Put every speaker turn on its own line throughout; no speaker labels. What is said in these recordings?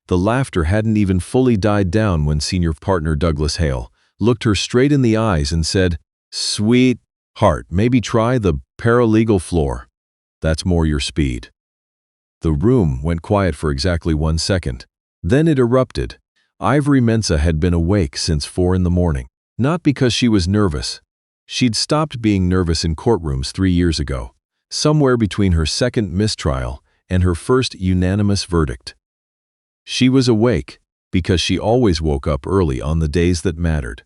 The laughter hadn't even fully died down when senior partner Douglas Hale looked her straight in the eyes and said, "Sweetheart, maybe try the paralegal floor. That's more your speed." The room went quiet for exactly 1 second. Then it erupted. Ivory Mensah had been awake since 4 in the morning. Not because she was nervous. She'd stopped being nervous in courtrooms 3 years ago, somewhere between her second mistrial and her first unanimous verdict. She was awake because she always woke up early on the days that mattered.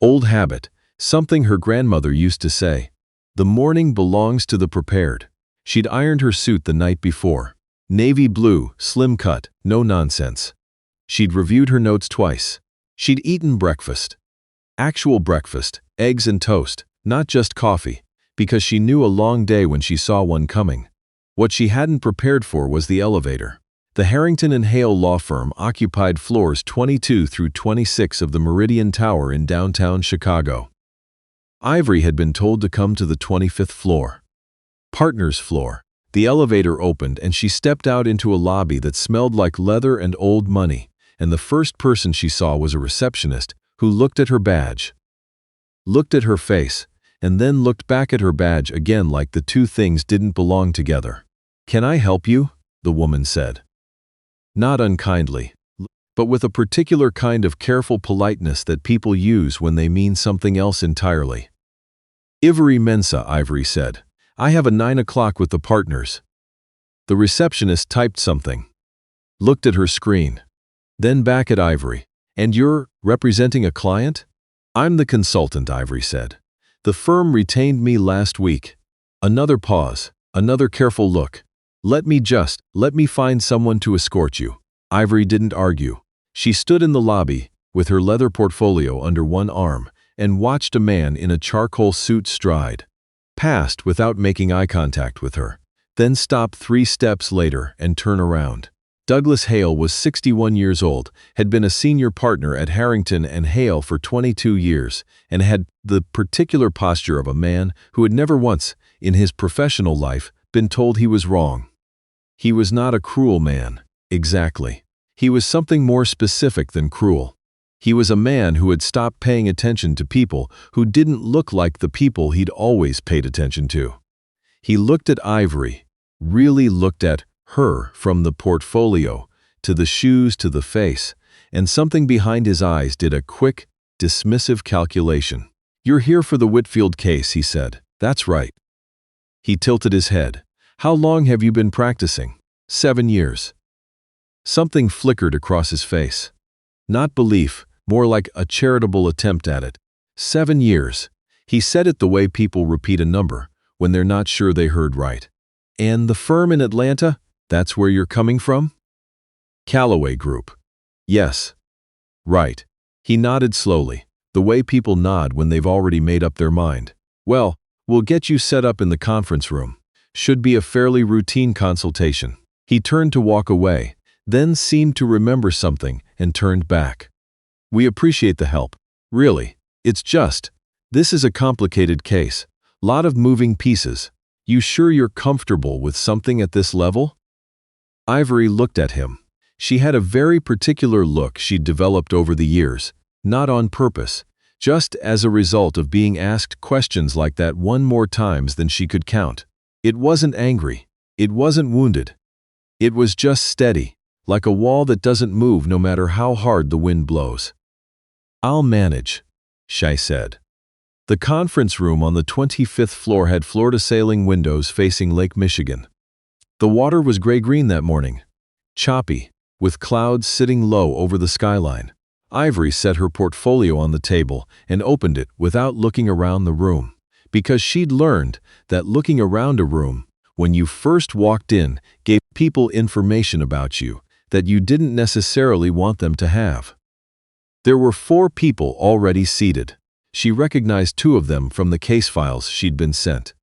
Old habit, something her grandmother used to say. The morning belongs to the prepared. She'd ironed her suit the night before. Navy blue, slim cut, no nonsense. She'd reviewed her notes twice. She'd eaten breakfast. Actual breakfast, eggs and toast, not just coffee, because she knew a long day when she saw one coming. What she hadn't prepared for was the elevator. The Harrington and Hale law firm occupied floors 22 through 26 of the Meridian Tower in downtown Chicago. Ivory had been told to come to the 25th floor. Partner's floor. The elevator opened and she stepped out into a lobby that smelled like leather and old money, and the first person she saw was a receptionist who looked at her badge, looked at her face, and then looked back at her badge again like the two things didn't belong together. "Can I help you?" the woman said. Not unkindly, but with a particular kind of careful politeness that people use when they mean something else entirely. "Ivory Mensah," Ivory said. "I have a 9 o'clock with the partners." The receptionist typed something, looked at her screen, then back at Ivory. "And you're representing a client?" "I'm the consultant," Ivory said. "The firm retained me last week." Another pause, another careful look. Let me find someone to escort you." Ivory didn't argue. She stood in the lobby, with her leather portfolio under one arm, and watched a man in a charcoal suit stride past without making eye contact with her, then stop 3 steps later and turn around. Douglas Hale was 61 years old, had been a senior partner at Harrington and Hale for 22 years, and had the particular posture of a man who had never once, in his professional life, been told he was wrong. He was not a cruel man, exactly. He was something more specific than cruel. He was a man who had stopped paying attention to people who didn't look like the people he'd always paid attention to. He looked at Ivory, really looked at her from the portfolio, to the shoes to the face, and something behind his eyes did a quick, dismissive calculation. "You're here for the Whitfield case," he said. "That's right." He tilted his head. "How long have you been practicing?" 7 years. Something flickered across his face. Not belief, more like a charitable attempt at it. 7 years. He said it the way people repeat a number when they're not sure they heard right. "And the firm in Atlanta? That's where you're coming from?" "Callaway Group." "Yes." "Right." He nodded slowly, the way people nod when they've already made up their mind. "Well, we'll get you set up in the conference room. Should be a fairly routine consultation." He turned to walk away, then seemed to remember something and turned back. "We appreciate the help. Really. This is a complicated case. Lot of moving pieces. You sure you're comfortable with something at this level?" Ivory looked at him. She had a very particular look she'd developed over the years, not on purpose, just as a result of being asked questions like that one more times than she could count. It wasn't angry. It wasn't wounded. It was just steady, like a wall that doesn't move no matter how hard the wind blows. "I'll manage," she said. The conference room on the 25th floor had floor-to-ceiling windows facing Lake Michigan. The water was gray-green that morning, choppy, with clouds sitting low over the skyline. Ivory set her portfolio on the table and opened it without looking around the room, because she'd learned that looking around a room, when you first walked in, gave people information about you that you didn't necessarily want them to have. There were 4 people already seated. She recognized 2 of them from the case files she'd been sent.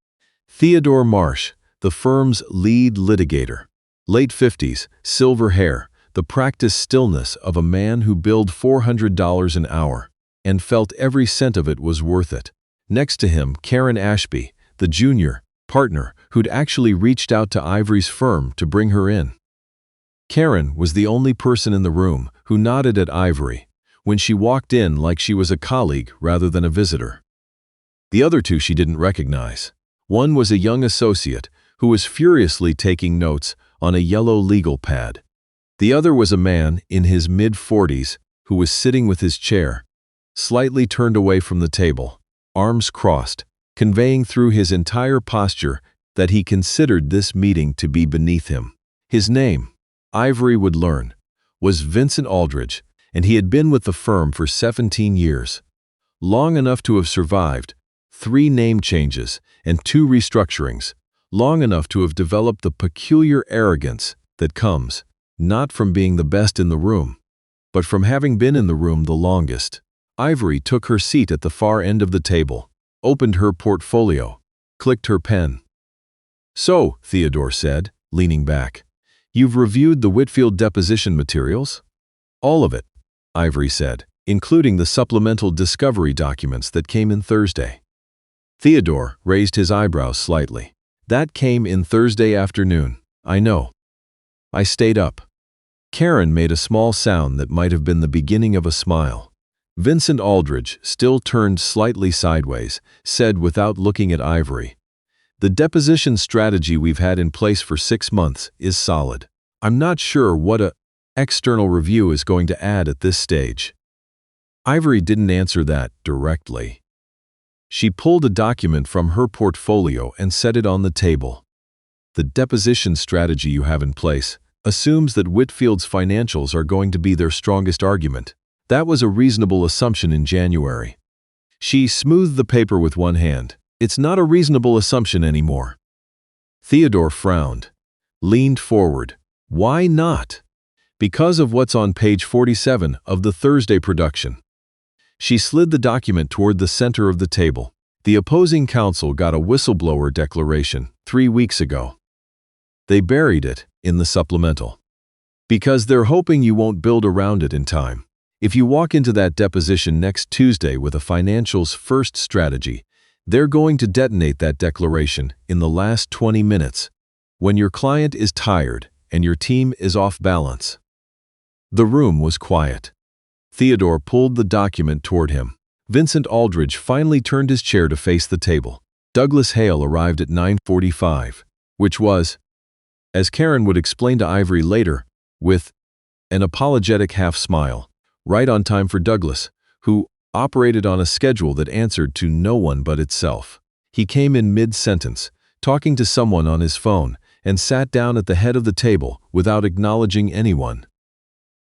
Theodore Marsh, the firm's lead litigator. Late 50s, silver hair, the practiced stillness of a man who billed $400 an hour and felt every cent of it was worth it. Next to him, Karen Ashby, the junior partner who'd actually reached out to Ivory's firm to bring her in. Karen was the only person in the room who nodded at Ivory when she walked in like she was a colleague rather than a visitor. The other two she didn't recognize. One was a young associate who was furiously taking notes on a yellow legal pad. The other was a man in his mid-40s who was sitting with his chair, slightly turned away from the table, arms crossed, conveying through his entire posture that he considered this meeting to be beneath him. His name, Ivory would learn, was Vincent Aldridge, and he had been with the firm for 17 years, long enough to have survived 3 name changes and 2 restructurings, long enough to have developed the peculiar arrogance that comes not from being the best in the room, but from having been in the room the longest. Ivory took her seat at the far end of the table, opened her portfolio, clicked her pen. "So," Theodore said, leaning back, "you've reviewed the Whitfield deposition materials?" "All of it," Ivory said, "including the supplemental discovery documents that came in Thursday." Theodore raised his eyebrows slightly. "That came in Thursday afternoon, I know. I stayed up." Karen made a small sound that might have been the beginning of a smile. Vincent Aldridge, still turned slightly sideways, said without looking at Ivory, "The deposition strategy we've had in place for 6 months is solid. I'm not sure what a external review is going to add at this stage." Ivory didn't answer that directly. She pulled a document from her portfolio and set it on the table. "The deposition strategy you have in place assumes that Whitfield's financials are going to be their strongest argument. That was a reasonable assumption in January." She smoothed the paper with one hand. "It's not a reasonable assumption anymore." Theodore frowned, leaned forward. "Why not?" "Because of what's on page 47 of the Thursday production." She slid the document toward the center of the table. "The opposing counsel got a whistleblower declaration 3 weeks ago. They buried it in the supplemental because they're hoping you won't build around it in time. If you walk into that deposition next Tuesday with a financials first strategy, they're going to detonate that declaration in the last 20 minutes, when your client is tired and your team is off balance." The room was quiet. Theodore pulled the document toward him. Vincent Aldridge finally turned his chair to face the table. Douglas Hale arrived at 9:45, which was, as Karen would explain to Ivory later, with an apologetic half-smile, right on time for Douglas, who operated on a schedule that answered to no one but itself. He came in mid-sentence, talking to someone on his phone, and sat down at the head of the table without acknowledging anyone.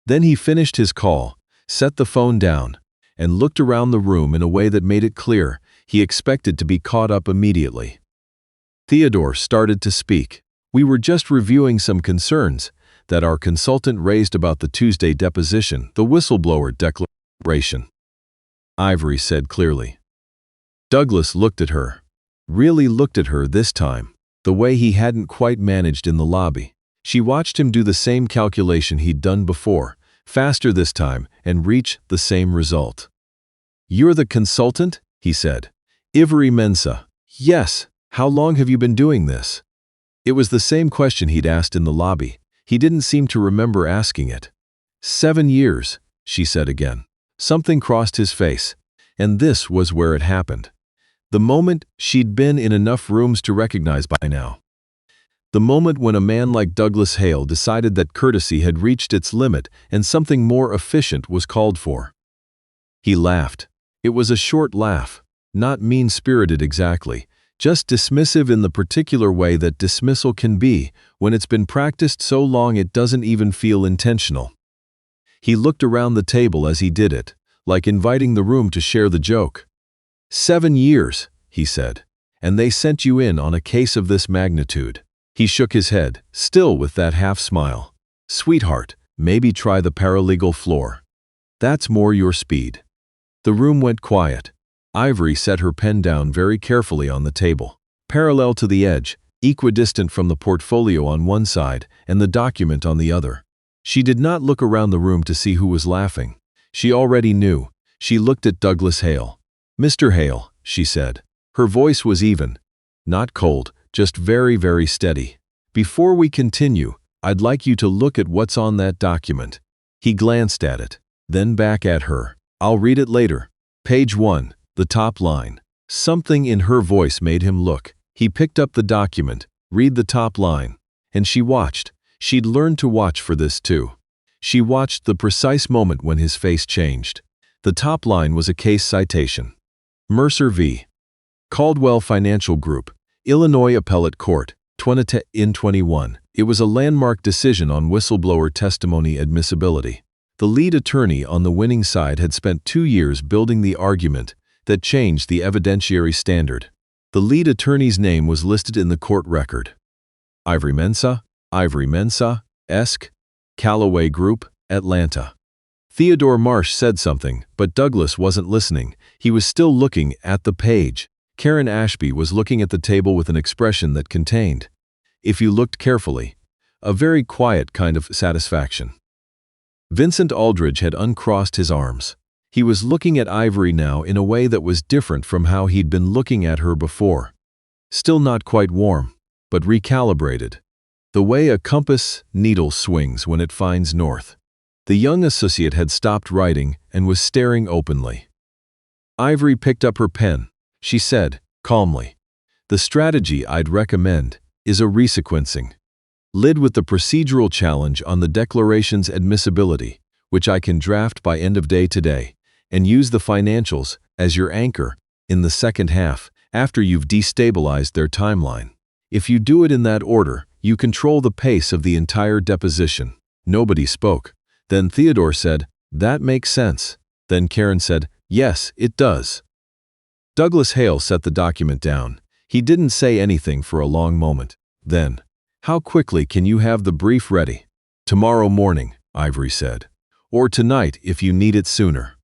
Then he finished his call, set the phone down, and looked around the room in a way that made it clear he expected to be caught up immediately. Theodore started to speak. "We were just reviewing some concerns that our consultant raised about the Tuesday deposition, the whistleblower declaration," Ivory said clearly. Douglas looked at her, really looked at her this time, the way he hadn't quite managed in the lobby. She watched him do the same calculation he'd done before, faster this time, and reach the same result. "You're the consultant?" he said. "Ivory Mensah." "Yes. How long have you been doing this?" It was the same question he'd asked in the lobby. He didn't seem to remember asking it. 7 years, she said again. Something crossed his face, and this was where it happened. The moment she'd been in enough rooms to recognize by now. The moment when a man like Douglas Hale decided that courtesy had reached its limit and something more efficient was called for. He laughed. It was a short laugh, not mean-spirited exactly, just dismissive in the particular way that dismissal can be when it's been practiced so long it doesn't even feel intentional. He looked around the table as he did it, like inviting the room to share the joke. 7 years, he said, and they sent you in on a case of this magnitude. He shook his head, still with that half-smile. Sweetheart, maybe try the paralegal floor. That's more your speed. The room went quiet. Ivory set her pen down very carefully on the table, parallel to the edge, equidistant from the portfolio on one side and the document on the other. She did not look around the room to see who was laughing. She already knew. She looked at Douglas Hale. "Mr. Hale," she said. Her voice was even, not cold, just very, very steady. "Before we continue, I'd like you to look at what's on that document." He glanced at it, then back at her. "I'll read it later. Page 1, the top line." Something in her voice made him look. He picked up the document, read the top line, and she watched. She'd learned to watch for this too. She watched the precise moment when his face changed. The top line was a case citation. Mercer v. Caldwell Financial Group, Illinois Appellate Court, 2021. It was a landmark decision on whistleblower testimony admissibility. The lead attorney on the winning side had spent 2 years building the argument that changed the evidentiary standard. The lead attorney's name was listed in the court record. Ivory Mensah, Esk, Callaway Group, Atlanta. Theodore Marsh said something, but Douglas wasn't listening. He was still looking at the page. Karen Ashby was looking at the table with an expression that contained, if you looked carefully, a very quiet kind of satisfaction. Vincent Aldridge had uncrossed his arms. He was looking at Ivory now in a way that was different from how he'd been looking at her before. Still not quite warm, but recalibrated. The way a compass needle swings when it finds north. The young associate had stopped writing and was staring openly. Ivory picked up her pen. She said, calmly, "The strategy I'd recommend is a resequencing. Lid with the procedural challenge on the declaration's admissibility, which I can draft by end of day today, and use the financials as your anchor in the second half after you've destabilized their timeline. If you do it in that order, you control the pace of the entire deposition." Nobody spoke. Then Theodore said, "That makes sense." Then Karen said, "Yes, it does." Douglas Hale set the document down. He didn't say anything for a long moment. Then, "How quickly can you have the brief ready?" "Tomorrow morning," Ivory said. "Or tonight if you need it sooner."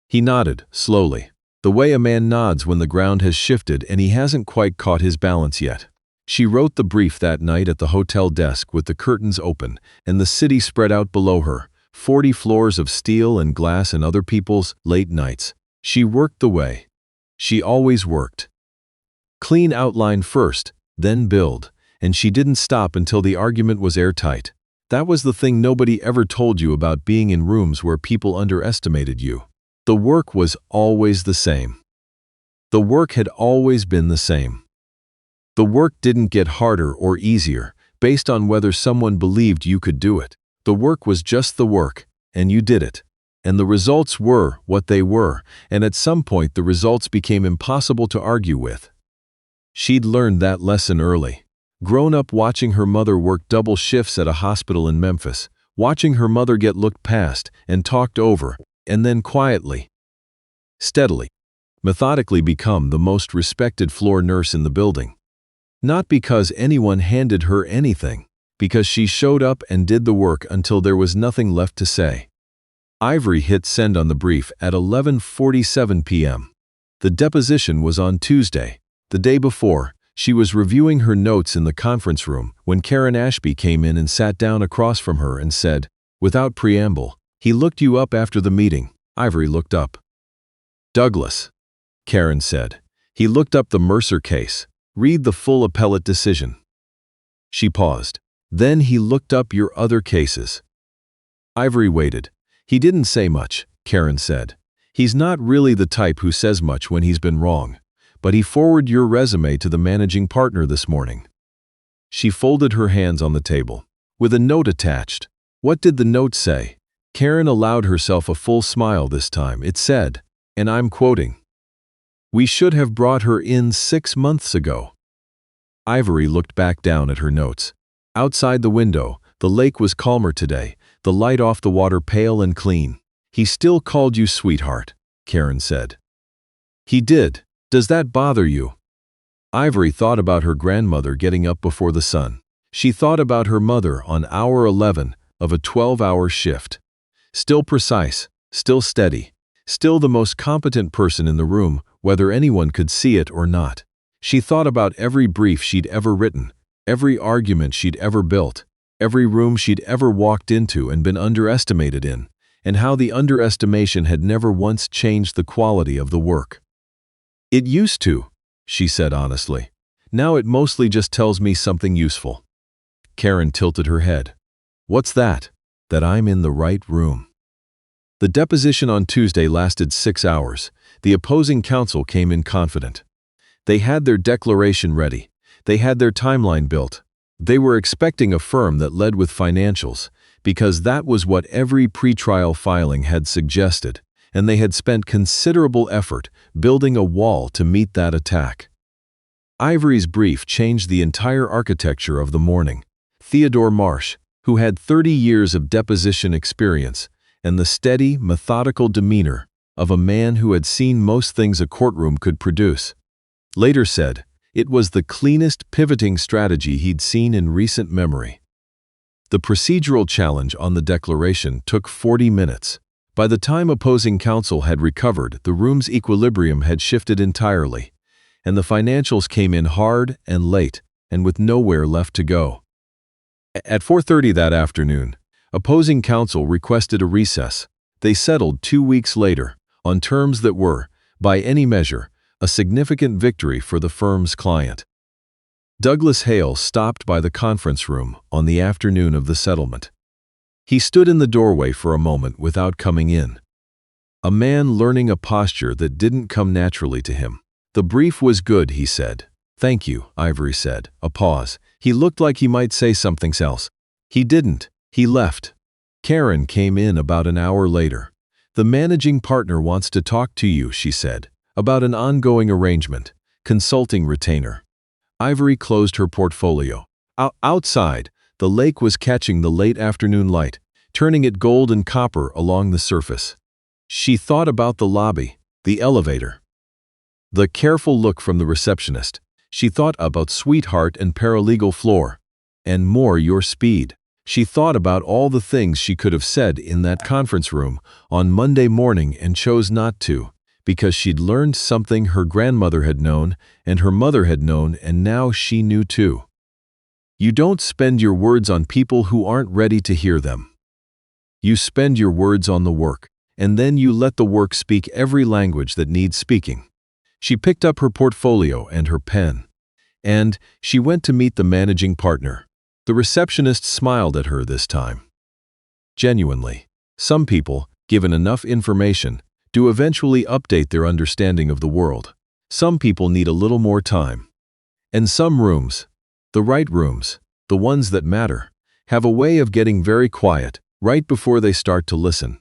He nodded, slowly, the way a man nods when the ground has shifted and he hasn't quite caught his balance yet. She wrote the brief that night at the hotel desk with the curtains open and the city spread out below her, 40 floors of steel and glass and other people's late nights. She worked the way she always worked. Clean outline first, then build, and she didn't stop until the argument was airtight. That was the thing nobody ever told you about being in rooms where people underestimated you. The work was always the same. The work had always been the same. The work didn't get harder or easier based on whether someone believed you could do it. The work was just the work, and you did it. And the results were what they were, and at some point the results became impossible to argue with. She'd learned that lesson early. Grown up watching her mother work double shifts at a hospital in Memphis, watching her mother get looked past and talked over, and then quietly, steadily, methodically become the most respected floor nurse in the building. Not because anyone handed her anything, because she showed up and did the work until there was nothing left to say. Ivory hit send on the brief at 11:47 p.m. The deposition was on Tuesday. The day before, she was reviewing her notes in the conference room when Karen Ashby came in and sat down across from her and said, without preamble, "He looked you up after the meeting." Ivory looked up. "Douglas," Karen said. "He looked up the Mercer case. Read the full appellate decision." She paused. "Then he looked up your other cases." Ivory waited. "He didn't say much," Karen said. "He's not really the type who says much when he's been wrong. But he forwarded your resume to the managing partner this morning." She folded her hands on the table. "With a note attached." "What did the note say?" Karen allowed herself a full smile this time. It said, and I'm quoting, "We should have brought her in 6 months ago." Ivory looked back down at her notes. Outside the window, the lake was calmer today, the light off the water pale and clean. "He still called you sweetheart," Karen said. "He did. Does that bother you?" Ivory thought about her grandmother getting up before the sun. She thought about her mother on hour 11 of a 12-hour shift. Still precise, still steady, still the most competent person in the room, whether anyone could see it or not. She thought about every brief she'd ever written, every argument she'd ever built, every room she'd ever walked into and been underestimated in, and how the underestimation had never once changed the quality of the work. "It used to," she said honestly. "Now it mostly just tells me something useful." Karen tilted her head. What's that? That I'm in the right room. The deposition on Tuesday lasted 6 hours. The opposing counsel came in confident. They had their declaration ready. They had their timeline built. They were expecting a firm that led with financials, because that was what every pretrial filing had suggested, and they had spent considerable effort building a wall to meet that attack. Ivory's brief changed the entire architecture of the morning. Theodore Marsh, who had 30 years of deposition experience, and the steady, methodical demeanor of a man who had seen most things a courtroom could produce, later said it was the cleanest pivoting strategy he'd seen in recent memory. The procedural challenge on the declaration took 40 minutes. By the time opposing counsel had recovered, the room's equilibrium had shifted entirely, and the financials came in hard and late and with nowhere left to go. At 4:30 that afternoon, opposing counsel requested a recess. They settled 2 weeks later, on terms that were, by any measure, a significant victory for the firm's client. Douglas Hale stopped by the conference room on the afternoon of the settlement. He stood in the doorway for a moment without coming in. A man learning a posture that didn't come naturally to him. The brief was good, he said. Thank you, Ivory said. A pause. He looked like he might say something else. He didn't. He left. Karen came in about an hour later. The managing partner wants to talk to you, she said, about an ongoing arrangement, consulting retainer. Ivory closed her portfolio. Outside, the lake was catching the late afternoon light, turning it gold and copper along the surface. She thought about the lobby, the elevator, the careful look from the receptionist. She thought about sweetheart and paralegal floor, and more your speed. She thought about all the things she could have said in that conference room on Monday morning and chose not to, because she'd learned something her grandmother had known and her mother had known, and now she knew too. You don't spend your words on people who aren't ready to hear them. You spend your words on the work, and then you let the work speak every language that needs speaking. She picked up her portfolio and her pen, and she went to meet the managing partner. The receptionist smiled at her this time. Genuinely, some people, given enough information, do eventually update their understanding of the world. Some people need a little more time. And some rooms, the right rooms, the ones that matter, have a way of getting very quiet right before they start to listen.